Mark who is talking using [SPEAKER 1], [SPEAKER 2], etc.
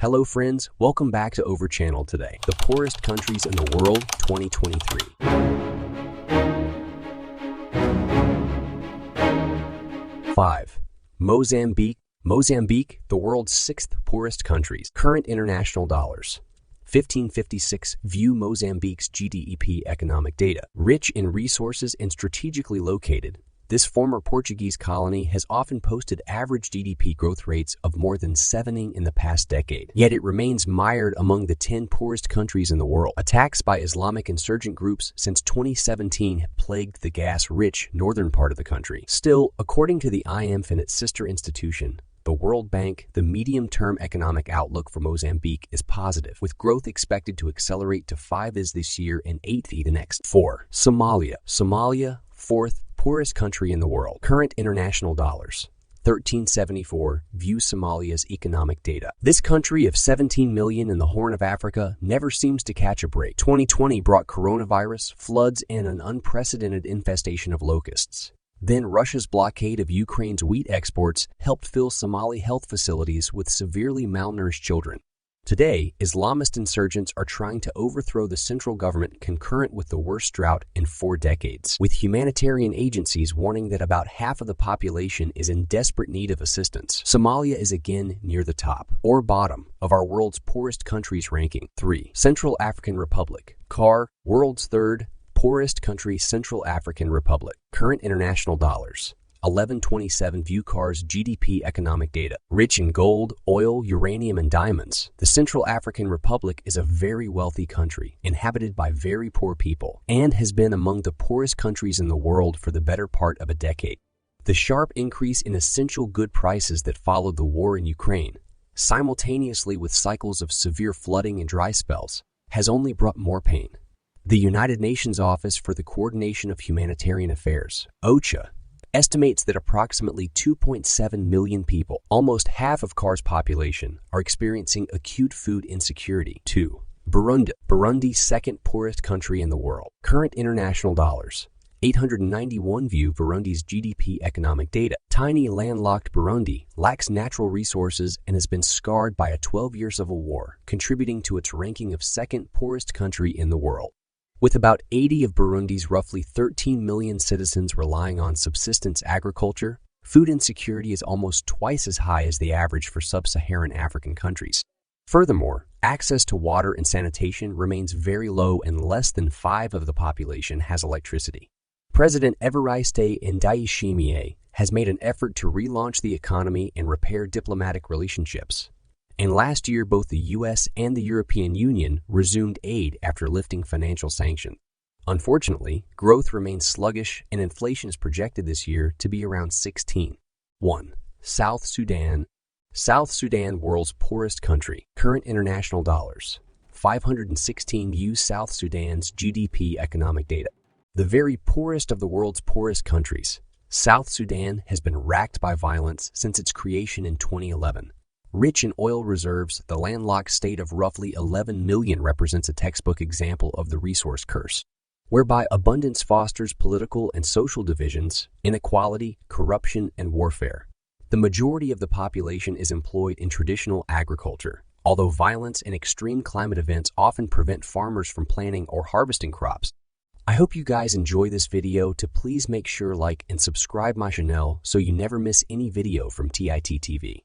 [SPEAKER 1] Hello friends, welcome back to Over Channel today. The poorest countries in the world 2023. 5. Mozambique. Mozambique, the world's 6th poorest countries. Current international dollars. 1556. View Mozambique's GDP economic data. Rich in resources and strategically located, this former Portuguese colony has often posted average GDP growth rates of more than 7ing in the past decade. Yet it remains mired among the 10 poorest countries in the world. Attacks by Islamic insurgent groups since 2017 have plagued the gas-rich northern part of the country. Still, according to the IMF and its sister institution, the World Bank, the medium-term economic outlook for Mozambique is positive, with growth expected to accelerate to 5 this year and 8 the next. 4. Somalia. Somalia, 4th poorest country in the world. Current international dollars. 1374. View Somalia's economic data. This country of 17 million in the Horn of Africa never seems to catch a break. 2020 brought coronavirus, floods, and an unprecedented infestation of locusts. Then Russia's blockade of Ukraine's wheat exports helped fill Somali health facilities with severely malnourished children. Today, Islamist insurgents are trying to overthrow the central government concurrent with the worst drought in 4 decades, with humanitarian agencies warning that about half of the population is in desperate need of assistance. Somalia is again near the top, or bottom, of our world's poorest countries ranking. 3. Central African Republic. CAR, world's 3rd poorest country, Central African Republic. Current international dollars. 1127. View CAR's GDP economic data. Rich in gold, oil, uranium, and diamonds, the Central African Republic is a very wealthy country, inhabited by very poor people, and has been among the poorest countries in the world for the better part of a decade. The sharp increase in essential good prices that followed the war in Ukraine, simultaneously with cycles of severe flooding and dry spells, has only brought more pain. The United Nations Office for the Coordination of Humanitarian Affairs, OCHA, estimates that approximately 2.7 million people, almost half of CAR's population, are experiencing acute food insecurity. 2. Burundi. Burundi, 2nd poorest country in the world. Current international dollars. 891. View Burundi's GDP economic data. Tiny landlocked Burundi lacks natural resources and has been scarred by a 12-year civil war, contributing to its ranking of 2nd poorest country in the world. With about 80 of Burundi's roughly 13 million citizens relying on subsistence agriculture, food insecurity is almost twice as high as the average for sub-Saharan African countries. Furthermore, access to water and sanitation remains very low and less than 5% of the population has electricity. President Evariste Ndayishimiye has made an effort to relaunch the economy and repair diplomatic relationships. And last year, both the U.S. and the European Union resumed aid after lifting financial sanctions. Unfortunately, growth remains sluggish and inflation is projected this year to be around 16. 1. South Sudan. South Sudan, world's poorest country. Current international dollars. 516. View South Sudan's GDP economic data. The very poorest of the world's poorest countries, South Sudan has been racked by violence since its creation in 2011. Rich in oil reserves, the landlocked state of roughly 11 million represents a textbook example of the resource curse, whereby abundance fosters political and social divisions, inequality, corruption, and warfare. The majority of the population is employed in traditional agriculture, although violence and extreme climate events often prevent farmers from planting or harvesting crops. I hope you guys enjoy this video. To please make sure like and subscribe my channel so you never miss any video from TIT TV.